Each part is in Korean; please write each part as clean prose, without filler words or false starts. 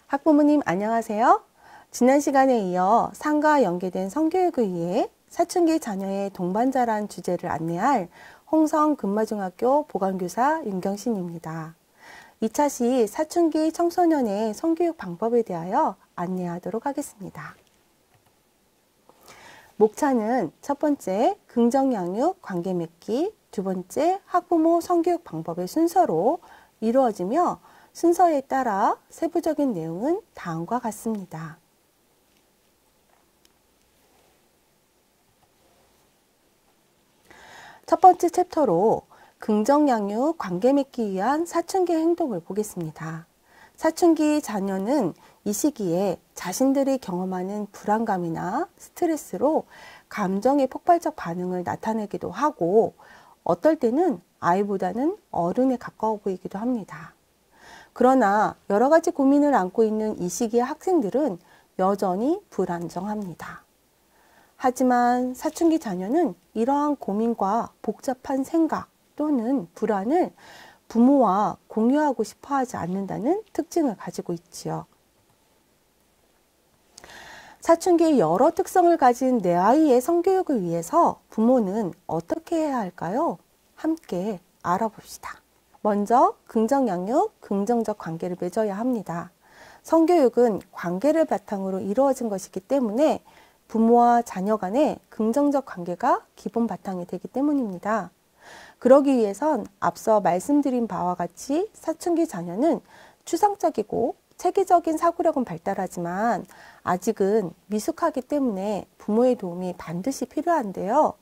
학부모님 안녕하세요. 지난 시간에 이어 상과 연계된 성교육을 위해 사춘기 자녀의 동반자란 주제를 안내할 홍성 금마중학교 보건교사 윤경신입니다. 2차 시 사춘기 청소년의 성교육 방법에 대하여 안내하도록 하겠습니다. 목차는 첫 번째 긍정양육 관계 맺기, 두 번째 학부모 성교육 방법의 순서로 이루어지며 순서에 따라 세부적인 내용은 다음과 같습니다. 첫 번째 챕터로 긍정양육 관계 맺기 위한 사춘기 행동을 보겠습니다. 사춘기 자녀는 이 시기에 자신들이 경험하는 불안감이나 스트레스로 감정의 폭발적 반응을 나타내기도 하고 어떨 때는 아이보다는 어른에 가까워 보이기도 합니다. 그러나 여러 가지 고민을 안고 있는 이 시기의 학생들은 여전히 불안정합니다. 하지만 사춘기 자녀는 이러한 고민과 복잡한 생각 또는 불안을 부모와 공유하고 싶어 하지 않는다는 특징을 가지고 있지요. 사춘기의 여러 특성을 가진 내 아이의 성교육을 위해서 부모는 어떻게 해야 할까요? 함께 알아봅시다. 먼저 긍정양육, 긍정적 관계를 맺어야 합니다. 성교육은 관계를 바탕으로 이루어진 것이기 때문에 부모와 자녀 간의 긍정적 관계가 기본 바탕이 되기 때문입니다. 그러기 위해선 앞서 말씀드린 바와 같이 사춘기 자녀는 추상적이고 체계적인 사고력은 발달하지만 아직은 미숙하기 때문에 부모의 도움이 반드시 필요한데요.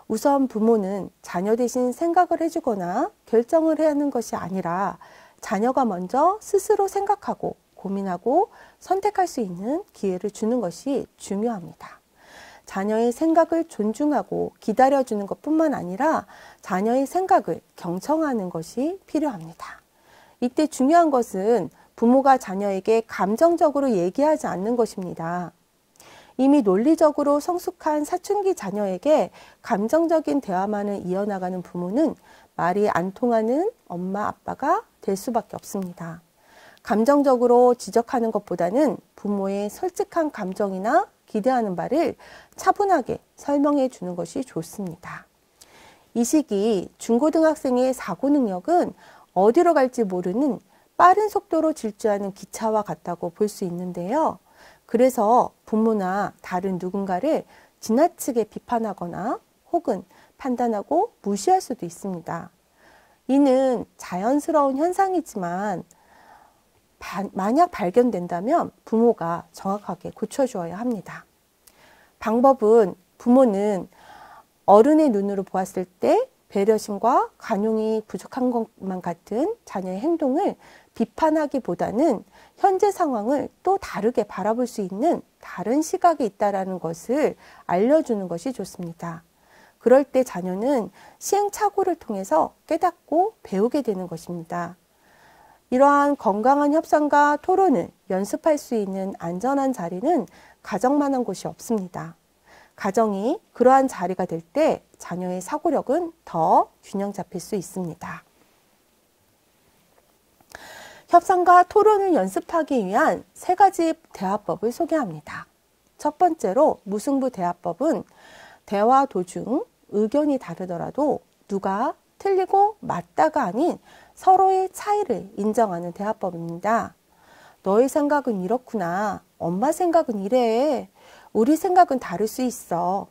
우선 부모는 자녀 대신 생각을 해주거나 결정을 해야 하는 것이 아니라 자녀가 먼저 스스로 생각하고 고민하고 선택할 수 있는 기회를 주는 것이 중요합니다. 자녀의 생각을 존중하고 기다려주는 것뿐만 아니라 자녀의 생각을 경청하는 것이 필요합니다. 이때 중요한 것은 부모가 자녀에게 감정적으로 얘기하지 않는 것입니다. 이미 논리적으로 성숙한 사춘기 자녀에게 감정적인 대화만을 이어나가는 부모는 말이 안 통하는 엄마, 아빠가 될 수밖에 없습니다. 감정적으로 지적하는 것보다는 부모의 솔직한 감정이나 기대하는 바를 차분하게 설명해 주는 것이 좋습니다. 이 시기 중고등학생의 사고 능력은 어디로 갈지 모르는 빠른 속도로 질주하는 기차와 같다고 볼 수 있는데요. 그래서 부모나 다른 누군가를 지나치게 비판하거나 혹은 판단하고 무시할 수도 있습니다. 이는 자연스러운 현상이지만 만약 발견된다면 부모가 정확하게 고쳐주어야 합니다. 방법은 부모는 어른의 눈으로 보았을 때 배려심과 관용이 부족한 것만 같은 자녀의 행동을 비판하기보다는 현재 상황을 또 다르게 바라볼 수 있는 다른 시각이 있다는 것을 알려주는 것이 좋습니다. 그럴 때 자녀는 시행착오를 통해서 깨닫고 배우게 되는 것입니다. 이러한 건강한 협상과 토론을 연습할 수 있는 안전한 자리는 가정만한 곳이 없습니다. 가정이 그러한 자리가 될 때 자녀의 사고력은 더 균형 잡힐 수 있습니다. 협상과 토론을 연습하기 위한 3가지 대화법을 소개합니다. 첫 번째로 무승부 대화법은 대화 도중 의견이 다르더라도 누가 틀리고 맞다가 아닌 서로의 차이를 인정하는 대화법입니다. 너의 생각은 이렇구나. 엄마 생각은 이래. 우리 생각은 다를 수 있어.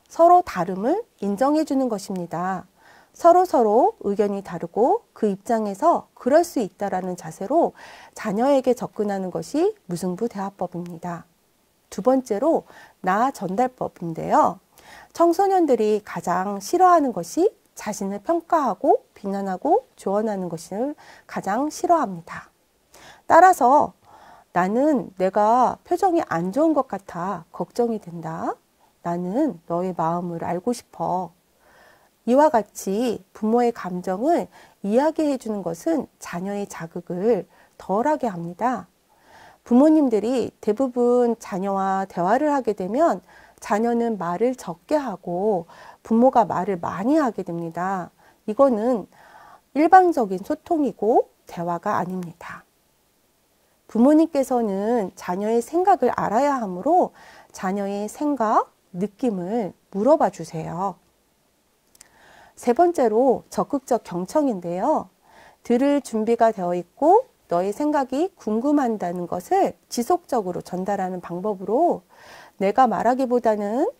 서로 다름을 인정해 주는 것입니다. 서로 의견이 다르고 그 입장에서 그럴 수 있다라는 자세로 자녀에게 접근하는 것이 무승부 대화법입니다. 두 번째로 나 전달법인데요. 청소년들이 가장 싫어하는 것이 자신을 평가하고 비난하고 조언하는 것을 가장 싫어합니다. 따라서 나는 내가 표정이 안 좋은 것 같아 걱정이 된다. 나는 너의 마음을 알고 싶어. 이와 같이 부모의 감정을 이야기해 주는 것은 자녀의 자극을 덜하게 합니다. 부모님들이 대부분 자녀와 대화를 하게 되면 자녀는 말을 적게 하고 부모가 말을 많이 하게 됩니다. 이거는 일방적인 소통이고 대화가 아닙니다. 부모님께서는 자녀의 생각을 알아야 하므로 자녀의 생각, 느낌을 물어봐 주세요. 세 번째로 적극적 경청인데요. 들을 준비가 되어 있고 너의 생각이 궁금한다는 것을 지속적으로 전달하는 방법으로 내가 말하기보다는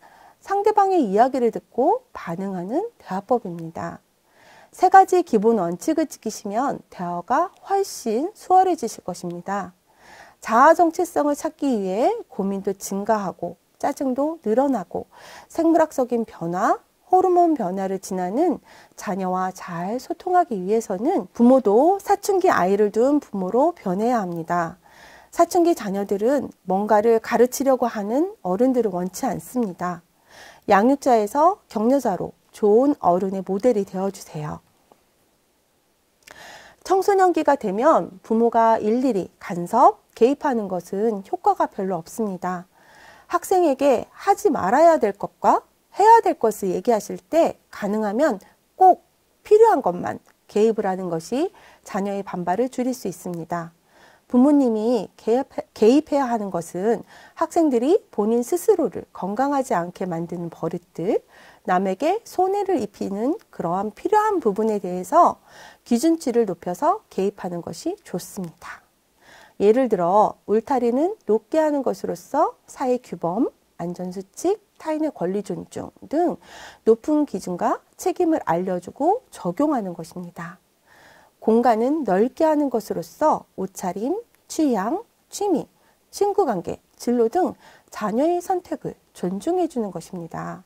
상대방의 이야기를 듣고 반응하는 대화법입니다. 세 가지 기본 원칙을 지키시면 대화가 훨씬 수월해지실 것입니다. 자아 정체성을 찾기 위해 고민도 증가하고 짜증도 늘어나고 생물학적인 변화, 호르몬 변화를 지나는 자녀와 잘 소통하기 위해서는 부모도 사춘기 아이를 둔 부모로 변해야 합니다. 사춘기 자녀들은 뭔가를 가르치려고 하는 어른들을 원치 않습니다. 양육자에서 격려자로 좋은 어른의 모델이 되어주세요. 청소년기가 되면 부모가 일일이 간섭, 개입하는 것은 효과가 별로 없습니다. 학생에게 하지 말아야 될 것과 해야 될 것을 얘기하실 때 가능하면 꼭 필요한 것만 개입을 하는 것이 자녀의 반발을 줄일 수 있습니다. 부모님이 개입해야 하는 것은 학생들이 본인 스스로를 건강하지 않게 만드는 버릇들, 남에게 손해를 입히는 그러한 필요한 부분에 대해서 기준치를 높여서 개입하는 것이 좋습니다. 예를 들어 울타리는 높게 하는 것으로서 사회 규범, 안전수칙, 타인의 권리 존중 등 높은 기준과 책임을 알려주고 적용하는 것입니다. 공간은 넓게 하는 것으로서 옷차림, 취향, 취미, 친구관계, 진로 등 자녀의 선택을 존중해 주는 것입니다.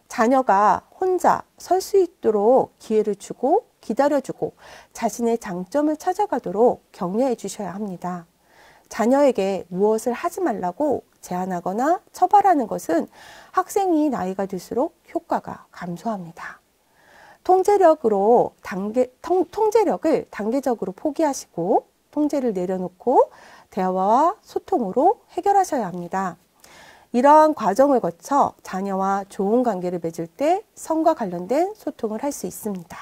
자녀가 혼자 설 수 있도록 기회를 주고 기다려주고 자신의 장점을 찾아가도록 격려해 주셔야 합니다. 자녀에게 무엇을 하지 말라고 제한하거나 처벌하는 것은 학생이 나이가 들수록 효과가 감소합니다. 통제력을 단계적으로 포기하시고 통제를 내려놓고 대화와 소통으로 해결하셔야 합니다. 이러한 과정을 거쳐 자녀와 좋은 관계를 맺을 때 성과 관련된 소통을 할 수 있습니다.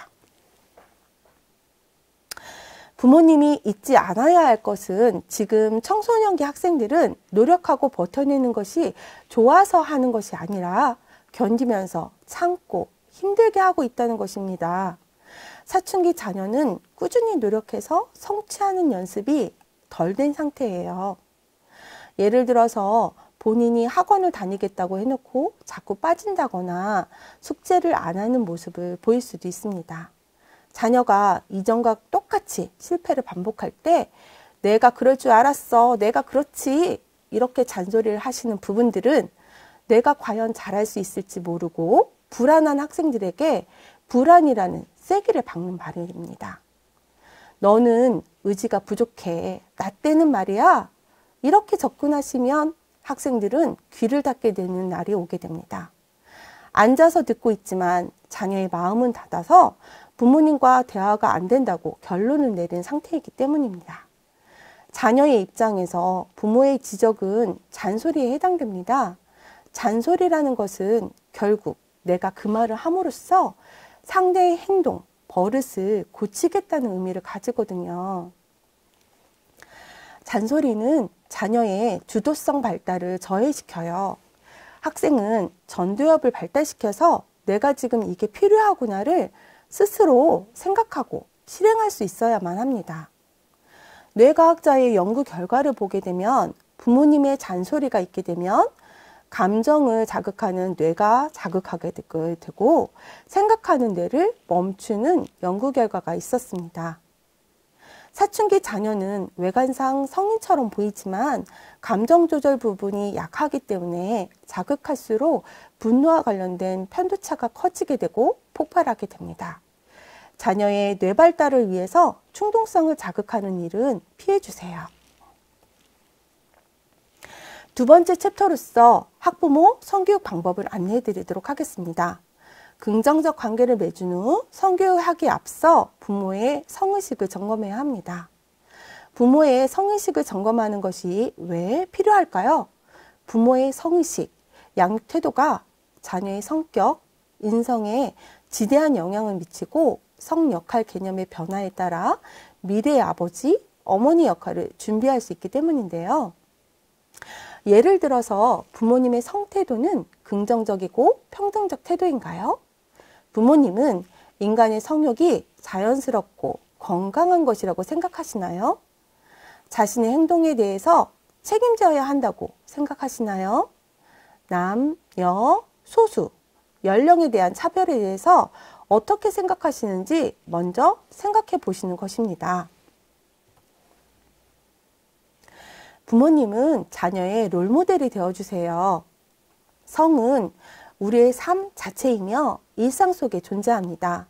부모님이 잊지 않아야 할 것은 지금 청소년기 학생들은 노력하고 버텨내는 것이 좋아서 하는 것이 아니라 견디면서 참고 힘들게 하고 있다는 것입니다. 사춘기 자녀는 꾸준히 노력해서 성취하는 연습이 덜 된 상태예요. 예를 들어서 본인이 학원을 다니겠다고 해놓고 자꾸 빠진다거나 숙제를 안 하는 모습을 보일 수도 있습니다. 자녀가 이전과 똑같이 실패를 반복할 때 내가 그럴 줄 알았어, 내가 그렇지 이렇게 잔소리를 하시는 부분들은 내가 과연 잘할 수 있을지 모르고 불안한 학생들에게 불안이라는 쐐기를 박는 말입니다. 너는 의지가 부족해, 나 때는 말이야. 이렇게 접근하시면 학생들은 귀를 닫게 되는 날이 오게 됩니다. 앉아서 듣고 있지만 자녀의 마음은 닫아서 부모님과 대화가 안 된다고 결론을 내린 상태이기 때문입니다. 자녀의 입장에서 부모의 지적은 잔소리에 해당됩니다. 잔소리라는 것은 결국 내가 그 말을 함으로써 상대의 행동, 버릇을 고치겠다는 의미를 가지거든요. 잔소리는 자녀의 주도성 발달을 저해시켜요. 학생은 전두엽을 발달시켜서 내가 지금 이게 필요하구나를 스스로 생각하고 실행할 수 있어야만 합니다. 뇌과학자의 연구 결과를 보게 되면 부모님의 잔소리가 있게 되면 감정을 자극하는 뇌가 자극하게 되고 생각하는 뇌를 멈추는 연구 결과가 있었습니다. 사춘기 자녀는 외관상 성인처럼 보이지만 감정 조절 부분이 약하기 때문에 자극할수록 분노와 관련된 편도차가 커지게 되고 폭발하게 됩니다. 자녀의 뇌 발달을 위해서 충동성을 자극하는 일은 피해주세요. 두 번째 챕터로서 학부모 성교육 방법을 안내해 드리도록 하겠습니다. 긍정적 관계를 맺은 후 성교육하기에 앞서 부모의 성의식을 점검해야 합니다. 부모의 성의식을 점검하는 것이 왜 필요할까요? 부모의 성의식, 양육 태도가 자녀의 성격, 인성에 지대한 영향을 미치고 성 역할 개념의 변화에 따라 미래의 아버지, 어머니 역할을 준비할 수 있기 때문인데요. 예를 들어서 부모님의 성태도는 긍정적이고 평등적 태도인가요? 부모님은 인간의 성욕이 자연스럽고 건강한 것이라고 생각하시나요? 자신의 행동에 대해서 책임져야 한다고 생각하시나요? 남, 여, 소수, 연령에 대한 차별에 대해서 어떻게 생각하시는지 먼저 생각해 보시는 것입니다. 부모님은 자녀의 롤모델이 되어주세요. 성은 우리의 삶 자체이며 일상 속에 존재합니다.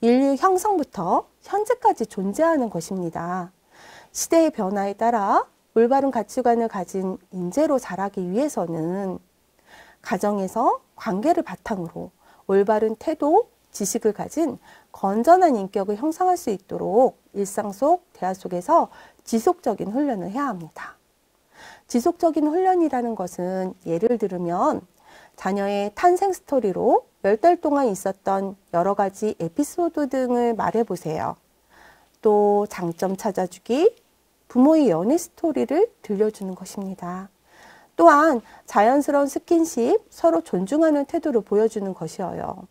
인류 형성부터 현재까지 존재하는 것입니다. 시대의 변화에 따라 올바른 가치관을 가진 인재로 자라기 위해서는 가정에서 관계를 바탕으로 올바른 태도, 지식을 가진 건전한 인격을 형성할 수 있도록 일상 속, 대화 속에서 지속적인 훈련을 해야 합니다. 지속적인 훈련이라는 것은 예를 들면 자녀의 탄생 스토리로 몇 달 동안 있었던 여러 가지 에피소드 등을 말해보세요. 또 장점 찾아주기, 부모의 연애 스토리를 들려주는 것입니다. 또한 자연스러운 스킨십, 서로 존중하는 태도를 보여주는 것이어요.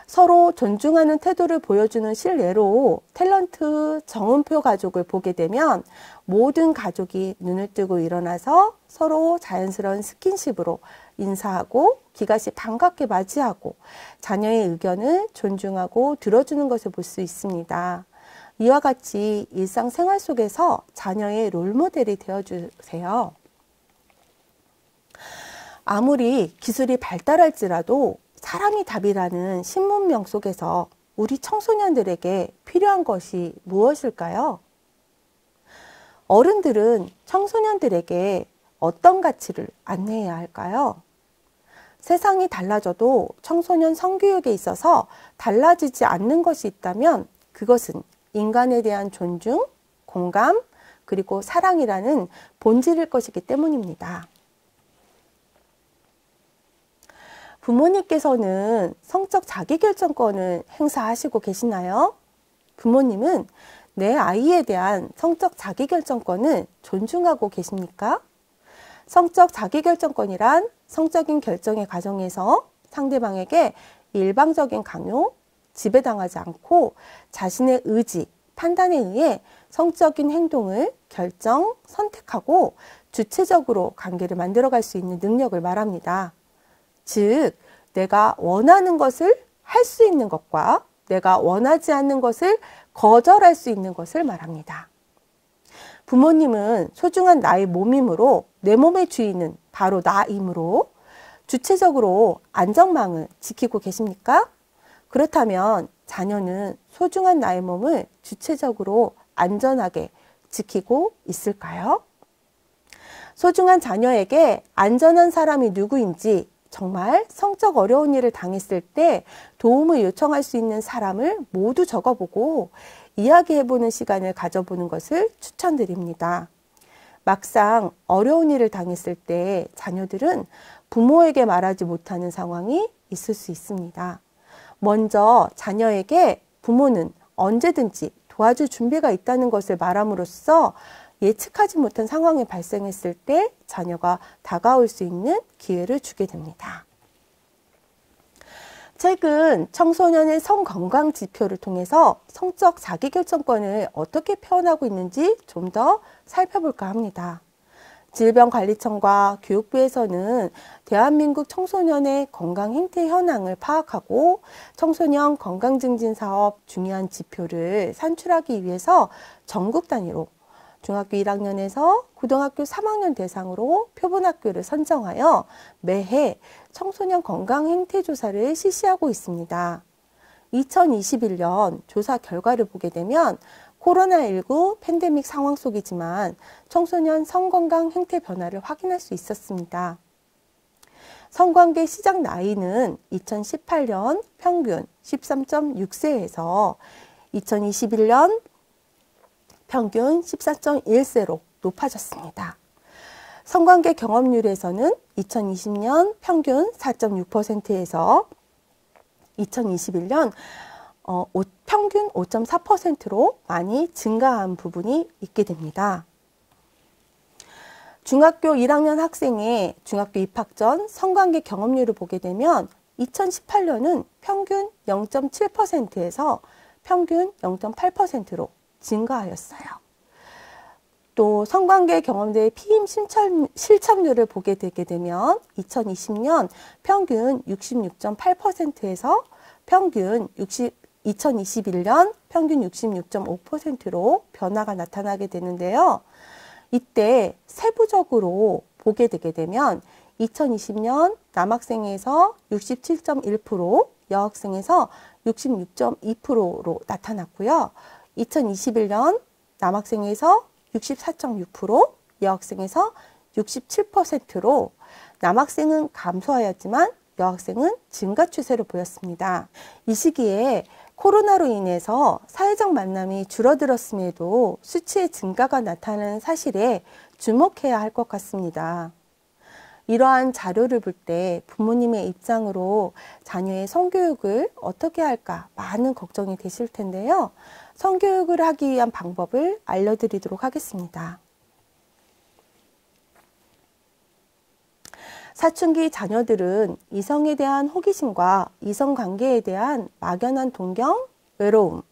서로 존중하는 태도를 보여주는 실례로 탤런트 정은표 가족을 보게 되면 모든 가족이 눈을 뜨고 일어나서 서로 자연스러운 스킨십으로 인사하고 기가시 반갑게 맞이하고 자녀의 의견을 존중하고 들어주는 것을 볼 수 있습니다. 이와 같이 일상생활 속에서 자녀의 롤모델이 되어주세요. 아무리 기술이 발달할지라도 사람이 답이라는 신문명 속에서 우리 청소년들에게 필요한 것이 무엇일까요? 어른들은 청소년들에게 어떤 가치를 안내해야 할까요? 세상이 달라져도 청소년 성교육에 있어서 달라지지 않는 것이 있다면 그것은 인간에 대한 존중, 공감, 그리고 사랑이라는 본질일 것이기 때문입니다. 부모님께서는 성적 자기결정권을 행사하시고 계시나요? 부모님은 내 아이에 대한 성적 자기결정권을 존중하고 계십니까? 성적 자기결정권이란 성적인 결정의 과정에서 상대방에게 일방적인 강요, 지배당하지 않고 자신의 의지, 판단에 의해 성적인 행동을 결정, 선택하고 주체적으로 관계를 만들어갈 수 있는 능력을 말합니다. 즉, 내가 원하는 것을 할 수 있는 것과 내가 원하지 않는 것을 거절할 수 있는 것을 말합니다. 부모님은 소중한 나의 몸이므로 내 몸의 주인은 바로 나이므로 주체적으로 안전망을 지키고 계십니까? 그렇다면 자녀는 소중한 나의 몸을 주체적으로 안전하게 지키고 있을까요? 소중한 자녀에게 안전한 사람이 누구인지 정말 성적 어려운 일을 당했을 때 도움을 요청할 수 있는 사람을 모두 적어보고 이야기해보는 시간을 가져보는 것을 추천드립니다. 막상 어려운 일을 당했을 때 자녀들은 부모에게 말하지 못하는 상황이 있을 수 있습니다. 먼저 자녀에게 부모는 언제든지 도와줄 준비가 있다는 것을 말함으로써 예측하지 못한 상황이 발생했을 때 자녀가 다가올 수 있는 기회를 주게 됩니다. 최근 청소년의 성건강 지표를 통해서 성적 자기결정권을 어떻게 표현하고 있는지 좀 더 살펴볼까 합니다. 질병관리청과 교육부에서는 대한민국 청소년의 건강 행태 현황을 파악하고 청소년 건강증진사업 중요한 지표를 산출하기 위해서 전국 단위로 중학교 1학년에서 고등학교 3학년 대상으로 표본학교를 선정하여 매해 청소년 건강 행태 조사를 실시하고 있습니다. 2021년 조사 결과를 보게 되면 코로나19 팬데믹 상황 속이지만 청소년 성건강 행태 변화를 확인할 수 있었습니다. 성관계 시작 나이는 2018년 평균 13.6세에서 2021년 평균 14.1세로 높아졌습니다. 성관계 경험률에서는 2020년 평균 4.6%에서 2021년 평균 5.4%로 많이 증가한 부분이 있게 됩니다. 중학교 1학년 학생의 중학교 입학 전 성관계 경험률을 보게 되면 2018년은 평균 0.7%에서 평균 0.8%로 증가하였어요. 또 성관계 경험자의 피임 실천률을 보게 되게 되면 2020년 평균 66.8%에서 평균 2021년 평균 66.5%로 변화가 나타나게 되는데요. 이때 세부적으로 보게 되게 되면 2020년 남학생에서 67.1%, 여학생에서 66.2%로 나타났고요. 2021년 남학생에서 64.6%, 여학생에서 67%로 남학생은 감소하였지만 여학생은 증가 추세를 보였습니다. 이 시기에 코로나로 인해서 사회적 만남이 줄어들었음에도 수치의 증가가 나타나는 사실에 주목해야 할 것 같습니다. 이러한 자료를 볼 때 부모님의 입장으로 자녀의 성교육을 어떻게 할까 많은 걱정이 되실 텐데요. 성교육을 하기 위한 방법을 알려드리도록 하겠습니다. 사춘기 자녀들은 이성에 대한 호기심과 이성관계에 대한 막연한 동경, 외로움,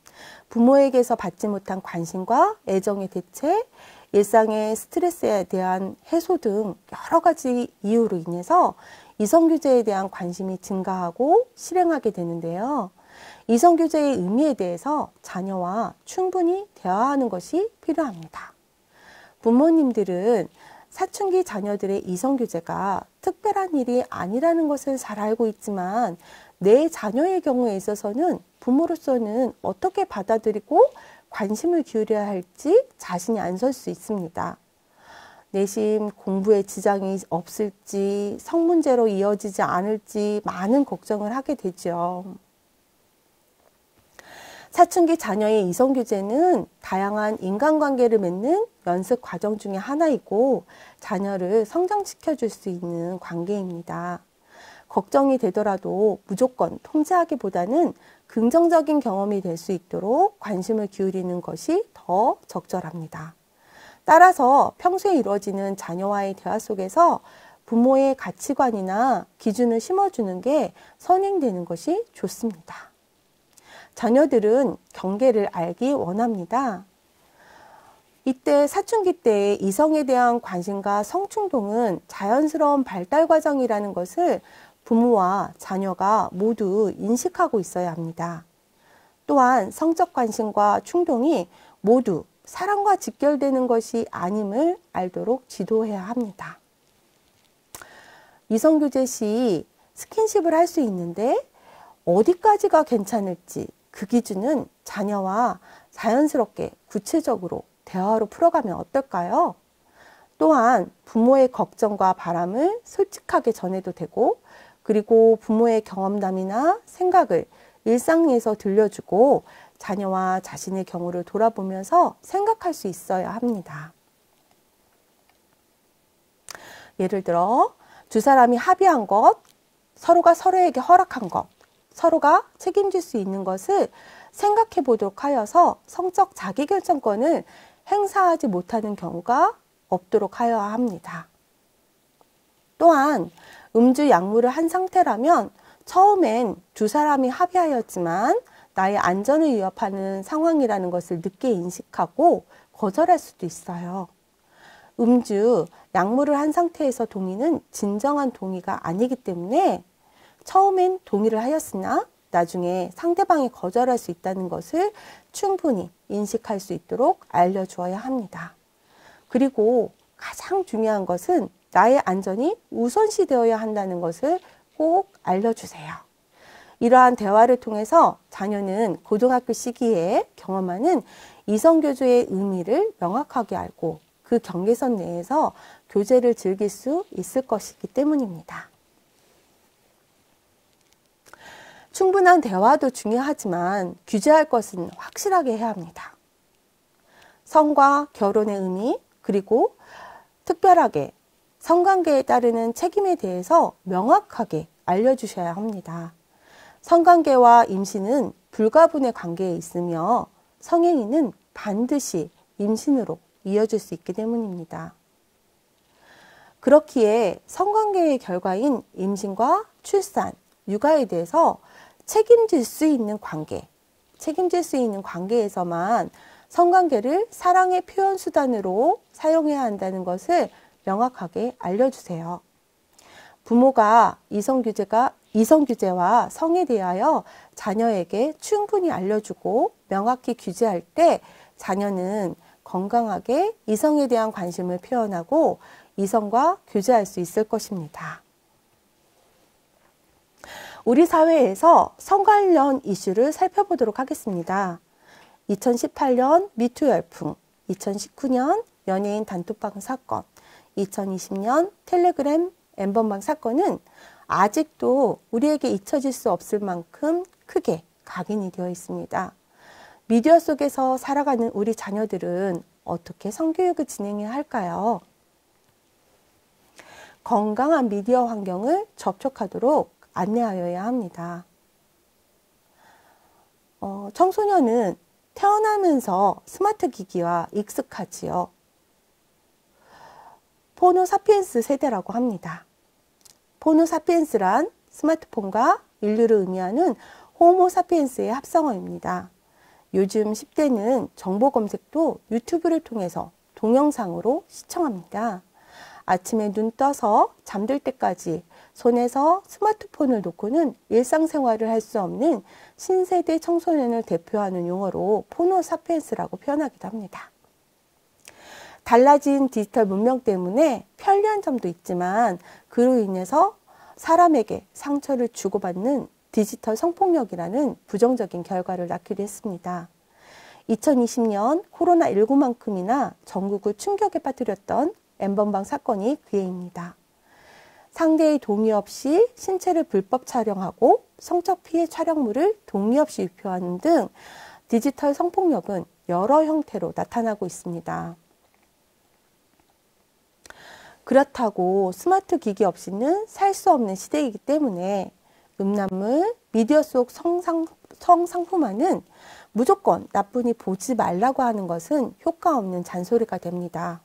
부모에게서 받지 못한 관심과 애정의 대체, 일상의 스트레스에 대한 해소 등 여러 가지 이유로 인해서 이성교제에 대한 관심이 증가하고 실행하게 되는데요. 이성교제의 의미에 대해서 자녀와 충분히 대화하는 것이 필요합니다. 부모님들은 사춘기 자녀들의 이성교제가 특별한 일이 아니라는 것을 잘 알고 있지만 내 자녀의 경우에 있어서는 부모로서는 어떻게 받아들이고 관심을 기울여야 할지 자신이 안 설 수 있습니다. 내심 공부에 지장이 없을지, 성문제로 이어지지 않을지 많은 걱정을 하게 되죠. 사춘기 자녀의 이성교제는 다양한 인간관계를 맺는 연습 과정 중에 하나이고 자녀를 성장시켜 줄 수 있는 관계입니다. 걱정이 되더라도 무조건 통제하기보다는 긍정적인 경험이 될 수 있도록 관심을 기울이는 것이 더 적절합니다. 따라서 평소에 이루어지는 자녀와의 대화 속에서 부모의 가치관이나 기준을 심어주는 게 선행되는 것이 좋습니다. 자녀들은 경계를 알기 원합니다. 이때 사춘기 때의 이성에 대한 관심과 성충동은 자연스러운 발달 과정이라는 것을 부모와 자녀가 모두 인식하고 있어야 합니다. 또한 성적 관심과 충동이 모두 사랑과 직결되는 것이 아님을 알도록 지도해야 합니다. 이성교제 시 스킨십을 할 수 있는데 어디까지가 괜찮을지 그 기준은 자녀와 자연스럽게 구체적으로 대화로 풀어가면 어떨까요? 또한 부모의 걱정과 바람을 솔직하게 전해도 되고 그리고 부모의 경험담이나 생각을 일상에서 들려주고 자녀와 자신의 경우를 돌아보면서 생각할 수 있어야 합니다. 예를 들어 두 사람이 합의한 것, 서로가 서로에게 허락한 것, 서로가 책임질 수 있는 것을 생각해 보도록 하여서 성적 자기결정권을 행사하지 못하는 경우가 없도록 하여야 합니다. 또한 음주 약물을 한 상태라면 처음엔 두 사람이 합의하였지만 나의 안전을 위협하는 상황이라는 것을 늦게 인식하고 거절할 수도 있어요. 음주, 약물을 한 상태에서 동의는 진정한 동의가 아니기 때문에 처음엔 동의를 하였으나 나중에 상대방이 거절할 수 있다는 것을 충분히 인식할 수 있도록 알려주어야 합니다. 그리고 가장 중요한 것은 나의 안전이 우선시 되어야 한다는 것을 꼭 알려주세요. 이러한 대화를 통해서 자녀는 고등학교 시기에 경험하는 이성교제의 의미를 명확하게 알고 그 경계선 내에서 교제를 즐길 수 있을 것이기 때문입니다. 충분한 대화도 중요하지만 규제할 것은 확실하게 해야 합니다. 성과 결혼의 의미 그리고 특별하게 성관계에 따르는 책임에 대해서 명확하게 알려주셔야 합니다. 성관계와 임신은 불가분의 관계에 있으며 성행위는 반드시 임신으로 이어질 수 있기 때문입니다. 그렇기에 성관계의 결과인 임신과 출산, 육아에 대해서 책임질 수 있는 관계에서만 성관계를 사랑의 표현 수단으로 사용해야 한다는 것을 명확하게 알려주세요. 부모가 이성규제와 성에 대하여 자녀에게 충분히 알려주고 명확히 규제할 때 자녀는 건강하게 이성에 대한 관심을 표현하고 이성과 교제할 수 있을 것입니다. 우리 사회에서 성 관련 이슈를 살펴보도록 하겠습니다. 2018년 미투 열풍, 2019년 연예인 단톡방 사건, 2020년 텔레그램 엠번방 사건은 아직도 우리에게 잊혀질 수 없을 만큼 크게 각인이 되어 있습니다. 미디어 속에서 살아가는 우리 자녀들은 어떻게 성교육을 진행해야 할까요? 건강한 미디어 환경을 접촉하도록 안내하여야 합니다. 청소년은 태어나면서 스마트 기기와 익숙하지요. 포노사피엔스 세대라고 합니다. 포노사피엔스란 스마트폰과 인류를 의미하는 호모사피엔스의 합성어입니다. 요즘 10대는 정보 검색도 유튜브를 통해서 동영상으로 시청합니다. 아침에 눈 떠서 잠들 때까지 손에서 스마트폰을 놓고는 일상생활을 할 수 없는 신세대 청소년을 대표하는 용어로 포노사피엔스라고 표현하기도 합니다. 달라진 디지털 문명 때문에 편리한 점도 있지만 그로 인해서 사람에게 상처를 주고받는 디지털 성폭력이라는 부정적인 결과를 낳기도 했습니다. 2020년 코로나19만큼이나 전국을 충격에 빠뜨렸던 엠번방 사건이 그해입니다. 상대의 동의 없이 신체를 불법 촬영하고 성적 피해 촬영물을 동의 없이 유포하는 등 디지털 성폭력은 여러 형태로 나타나고 있습니다. 그렇다고 스마트 기기 없이는 살 수 없는 시대이기 때문에 음란물, 미디어 속 성상품화는 무조건 나쁘니 보지 말라고 하는 것은 효과 없는 잔소리가 됩니다.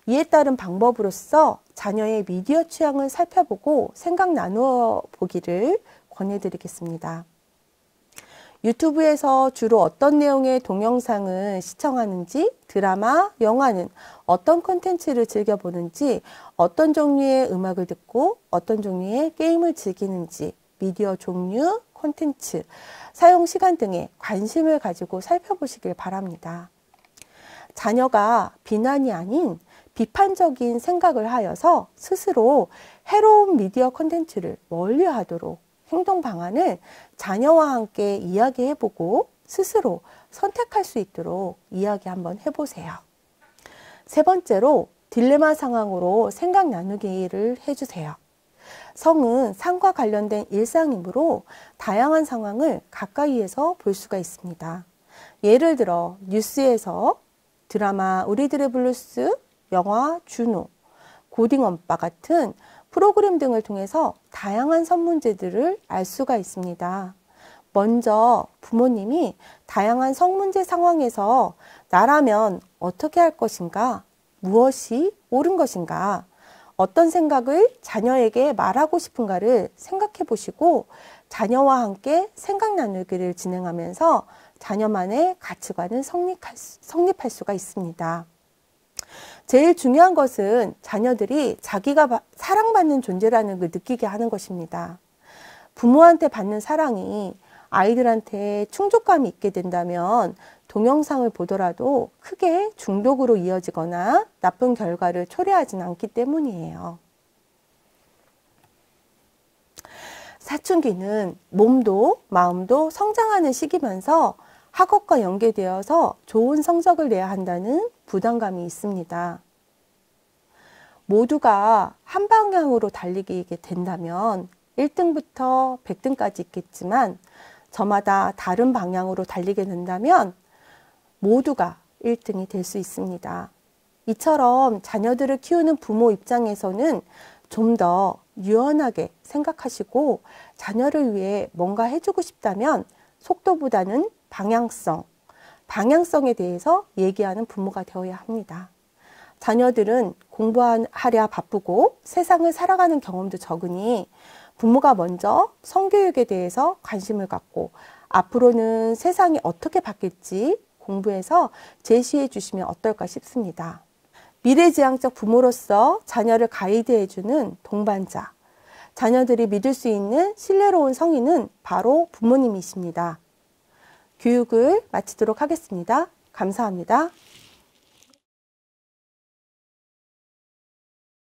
이에 따른 방법으로서 자녀의 미디어 취향을 살펴보고 생각 나누어 보기를 권해드리겠습니다. 유튜브에서 주로 어떤 내용의 동영상을 시청하는지, 드라마, 영화는 어떤 콘텐츠를 즐겨보는지, 어떤 종류의 음악을 듣고 어떤 종류의 게임을 즐기는지, 미디어 종류, 콘텐츠, 사용 시간 등에 관심을 가지고 살펴보시길 바랍니다. 자녀가 비난이 아닌 비판적인 생각을 하여서 스스로 해로운 미디어 콘텐츠를 멀리하도록 행동 방안을 자녀와 함께 이야기해보고 스스로 선택할 수 있도록 이야기 한번 해보세요. 세 번째로 딜레마 상황으로 생각 나누기를 해주세요. 성은 삶과 관련된 일상이므로 다양한 상황을 가까이에서 볼 수가 있습니다. 예를 들어 뉴스에서 드라마 우리들의 블루스, 영화 주노, 고딩엄빠 같은 프로그램 등을 통해서 다양한 성문제들을 알 수가 있습니다. 먼저 부모님이 다양한 성문제 상황에서 나라면 어떻게 할 것인가, 무엇이 옳은 것인가, 어떤 생각을 자녀에게 말하고 싶은가를 생각해 보시고 자녀와 함께 생각 나누기를 진행하면서 자녀만의 가치관을 성립할 수가 있습니다. 제일 중요한 것은 자녀들이 자기가 사랑받는 존재라는 걸 느끼게 하는 것입니다. 부모한테 받는 사랑이 아이들한테 충족감이 있게 된다면 동영상을 보더라도 크게 중독으로 이어지거나 나쁜 결과를 초래하지는 않기 때문이에요. 사춘기는 몸도 마음도 성장하는 시기면서 학업과 연계되어서 좋은 성적을 내야 한다는 부담감이 있습니다. 모두가 한 방향으로 달리게 된다면 1등부터 100등까지 있겠지만 저마다 다른 방향으로 달리게 된다면 모두가 1등이 될 수 있습니다. 이처럼 자녀들을 키우는 부모 입장에서는 좀 더 유연하게 생각하시고 자녀를 위해 뭔가 해주고 싶다면 속도보다는 방향성에 대해서 얘기하는 부모가 되어야 합니다. 자녀들은 공부하랴 바쁘고 세상을 살아가는 경험도 적으니 부모가 먼저 성교육에 대해서 관심을 갖고 앞으로는 세상이 어떻게 바뀔지 공부해서 제시해 주시면 어떨까 싶습니다. 미래지향적 부모로서 자녀를 가이드해주는 동반자, 자녀들이 믿을 수 있는 신뢰로운 성인은 바로 부모님이십니다. 교육을 마치도록 하겠습니다. 감사합니다.